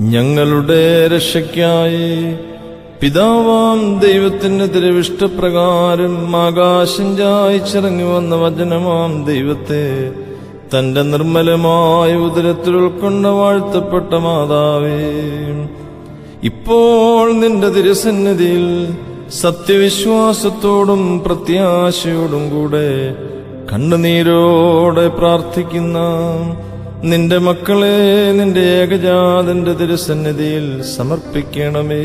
ഞങ്ങളുടെ രക്ഷയ്ക്കായി പിതാവാം ദൈവത്തിന്റെ തിരുവിഷ്ടപ്രകാരം ആകാശം ചായിച്ചിറങ്ങി വന്ന വചനമാം ദൈവത്തെ തന്റെ നിർമ്മലമായ ഉദരത്തിൽ ഉൾക്കൊണ്ട വാഴ്ത്തപ്പെട്ട മാതാവേ, ഇപ്പോൾ നിന്റെ തിരുസന്നിധിയിൽ സത്യവിശ്വാസത്തോടും പ്രത്യാശയോടും കൂടെ കണ്ണുനീരോടെ പ്രാർത്ഥിക്കുന്ന നിന്റെ മക്കളെ നിന്റെ ഏകജാതന്റെ തിരുസന്നിധിയിൽ സമർപ്പിക്കണമേ.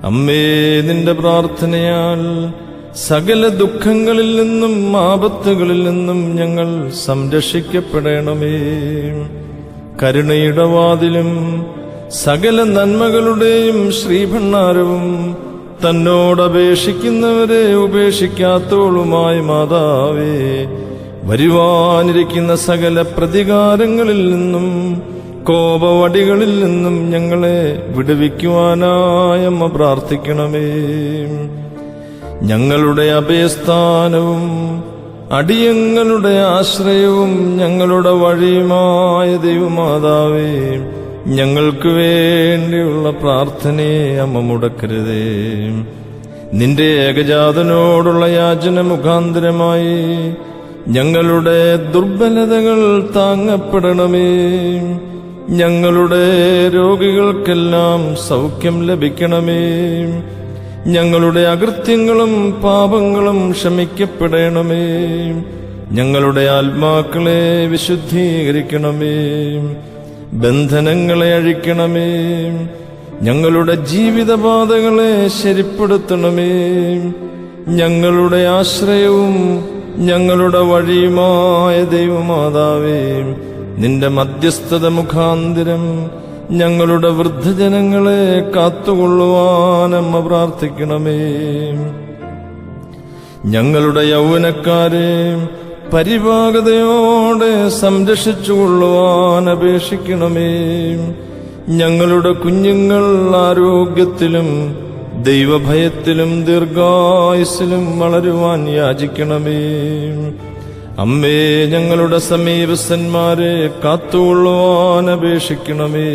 അമ്മേ, നിന്റെ പ്രാർത്ഥനയാൽ സകല ദുഃഖങ്ങളിൽ നിന്നും ആപത്തുകളിൽ നിന്നും ഞങ്ങൾ സംരക്ഷിക്കപ്പെടണമേ. കരുണയുടെ വാതിലും സകല നന്മകളുടെയും ശ്രീഭണ്ഡാരവും തന്നോടപേക്ഷിക്കുന്നവരെ ഉപേക്ഷിക്കാത്തോളുമായ മാതാവേ, വരുവാനിരിക്കുന്ന സകല പ്രതികാരങ്ങളിൽ നിന്നും കോപവടികളിൽ നിന്നും ഞങ്ങളെ വിടുവിക്കുവാനായി അമ്മ പ്രാർത്ഥിക്കണമേ. ഞങ്ങളുടെ അഭയസ്ഥാനവും അടിയങ്ങളുടെ ആശ്രയവും ഞങ്ങളുടെ വഴിയുമായ ദൈവമാതാവേ, ഞങ്ങൾക്ക് വേണ്ടിയുള്ള പ്രാർത്ഥനയെ അമ്മ മുടക്കരുതേ. നിന്റെ ഏകജാതനോടുള്ള യാചന മുഖാന്തരമായി ഞങ്ങളുടെ ദുർബലതകൾ താങ്ങപ്പെടണമേ. ഞങ്ങളുടെ രോഗികൾക്കെല്ലാം സൗഖ്യം ലഭിക്കണമേ. ഞങ്ങളുടെ അകൃത്യങ്ങളും പാപങ്ങളും ക്ഷമിക്കപ്പെടണമേ. ഞങ്ങളുടെ ആത്മാക്കളെ വിശുദ്ധീകരിക്കണമേ. ബന്ധനങ്ങളെ അഴിക്കണമേ. ഞങ്ങളുടെ ജീവിതപാതകളെ ശരിപ്പെടുത്തണമേ. ഞങ്ങളുടെ ആശ്രയവും ഞങ്ങളുടെ വഴിയുമായ ദൈവമാതാവേ, നിന്റെ മധ്യസ്ഥത മുഖാന്തരം ഞങ്ങളുടെ വൃദ്ധജനങ്ങളെ കാത്തുകൊള്ളുവാൻ അമ്മ പ്രാർത്ഥിക്കണമേ. ഞങ്ങളുടെ യൗവനക്കാരെ പരിപാകതയോടെ സംരക്ഷിച്ചുകൊള്ളുവാൻ അപേക്ഷിക്കണമേ. ഞങ്ങളുടെ കുഞ്ഞുങ്ങൾ ആരോഗ്യത്തിലും ദൈവഭയത്തിലും ദീർഘായുസ്സിലും വളരുവാൻ യാചിക്കണമേ. അമ്മേ, ഞങ്ങളുടെ സമീപസ്ഥന്മാരെ കാത്തുകൊള്ളുവാൻ അപേക്ഷിക്കണമേ.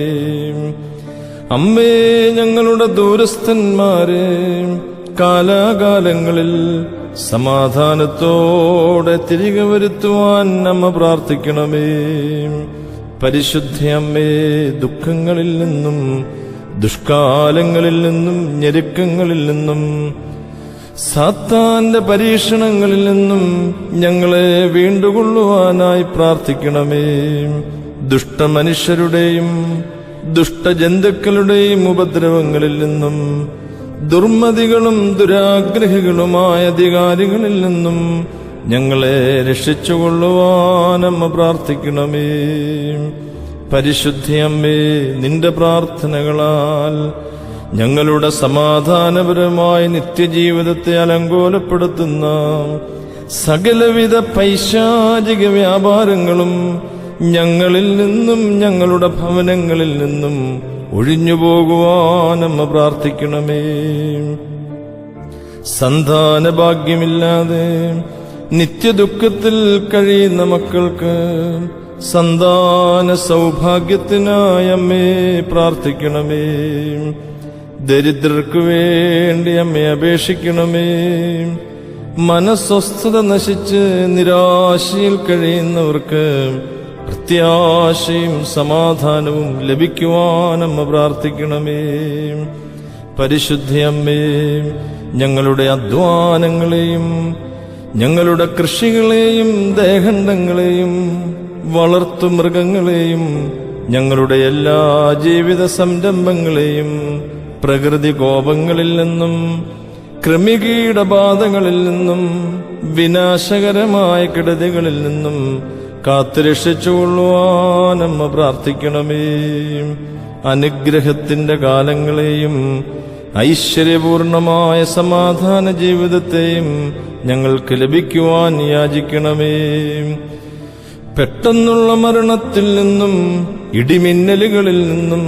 അമ്മേ, ഞങ്ങളുടെ ദൂരസ്ഥന്മാരെ കാലാകാലങ്ങളിൽ സമാധാനത്തോടെ തിരികെ വരുത്തുവാൻ അമ്മ പ്രാർത്ഥിക്കണമേ. പരിശുദ്ധ അമ്മേ, ദുഃഖങ്ങളിൽ നിന്നും ദുഷ്കാലങ്ങളിൽ നിന്നും ഞെരുക്കങ്ങളിൽ നിന്നും സാത്താന്റെ പരീക്ഷണങ്ങളിൽ നിന്നും ഞങ്ങളെ വീണ്ടുകൊള്ളുവാനായി പ്രാർത്ഥിക്കണമേ. ദുഷ്ടമനുഷ്യരുടെയും ദുഷ്ടജന്തുക്കളുടെയും ഉപദ്രവങ്ങളിൽ നിന്നും ദുർമതികളും ദുരാഗ്രഹികളുമായ അധികാരികളിൽ നിന്നും ഞങ്ങളെ രക്ഷിച്ചുകൊള്ളുവാൻ അമ്മ പ്രാർത്ഥിക്കണമേ. പരിശുദ്ധ അമ്മേ, നിന്റെ പ്രാർത്ഥനകളാൽ ഞങ്ങളുടെ സമാധാനപരമായ നിത്യജീവിതത്തെ അലങ്കോലപ്പെടുത്തുന്ന സകലവിധ പൈശാചിക വ്യാപാരങ്ങളും ഞങ്ങളിൽ നിന്നും ഞങ്ങളുടെ ഭവനങ്ങളിൽ നിന്നും ഒഴിഞ്ഞുപോകുവാൻ അമ്മ പ്രാർത്ഥിക്കണമേ. സന്താനഭാഗ്യമില്ലാതെ നിത്യദുഃഖത്തിൽ കഴിയുന്ന മക്കൾക്ക് സന്താന സൗഭാഗ്യത്തിനായി അമ്മേ പ്രാർത്ഥിക്കണമേ. ദരിദ്രർക്ക് വേണ്ടി അമ്മയെ അപേക്ഷിക്കണമേ. മനസ്വസ്ഥത നശിച്ച് നിരാശയിൽ കഴിയുന്നവർക്ക് പ്രത്യാശയും സമാധാനവും ലഭിക്കുവാൻ അമ്മ പ്രാർത്ഥിക്കണമേ. പരിശുദ്ധ അമ്മേ, ഞങ്ങളുടെ അധ്വാനങ്ങളെയും ഞങ്ങളുടെ കൃഷികളെയും ദേഹണ്ഡങ്ങളെയും വളർത്തുമൃഗങ്ങളെയും ഞങ്ങളുടെ എല്ലാ ജീവിത സംരംഭങ്ങളെയും പ്രകൃതി കോപങ്ങളിൽ നിന്നും കൃമികീടബാധകളിൽ നിന്നും വിനാശകരമായ കെടുതികളിൽ നിന്നും കാത്തുരക്ഷിച്ചുകൊള്ളുവാൻ അമ്മ പ്രാർത്ഥിക്കണമേ. അനുഗ്രഹത്തിന്റെ കാലങ്ങളെയും ഐശ്വര്യപൂർണമായ സമാധാന ജീവിതത്തെയും ഞങ്ങൾക്ക് ലഭിക്കുവാൻ യാചിക്കണമേ. പെട്ടെന്നുള്ള മരണത്തിൽ നിന്നും ഇടിമിന്നലുകളിൽ നിന്നും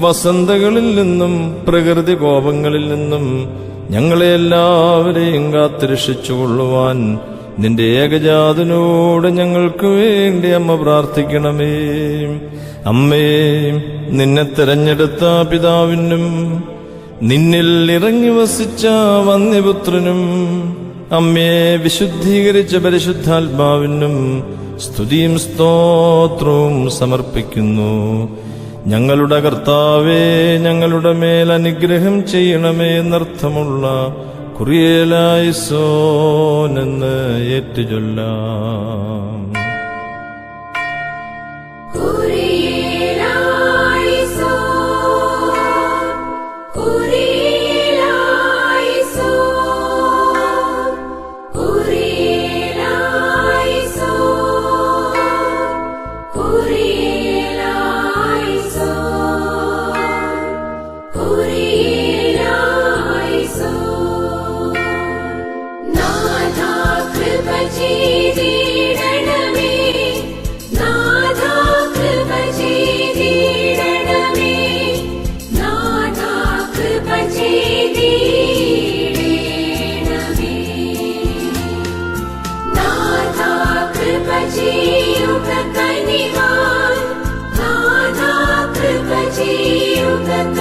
വസന്തകളിൽ നിന്നും പ്രകൃതി കോപങ്ങളിൽ നിന്നും ഞങ്ങളെ എല്ലാവരെയും കാത്തുരക്ഷിച്ചുകൊള്ളുവാൻ നിന്റെ ഏകജാതനോട് ഞങ്ങൾക്ക് വേണ്ടി അമ്മ പ്രാർത്ഥിക്കണമേ. അമ്മേ, നിന്നെ തെരഞ്ഞെടുത്ത പിതാവിനും നിന്നിൽ ഇറങ്ങി വസിച്ച വന്യപുത്രനും അമ്മയെ വിശുദ്ധീകരിച്ച പരിശുദ്ധാത്മാവിനും സ്തുതിയും സ്തോത്രവും സമർപ്പിക്കുന്നു. ഞങ്ങളുടെ കർത്താവേ, ഞങ്ങളുടെ മേൽ അനുഗ്രഹം ചെയ്യണമേ എന്നർത്ഥമുള്ള കുറിയേലായിസോൻ എന്ന് ഏറ്റുചൊല്ലാം. Kanivan, Nada Kripaji Yugat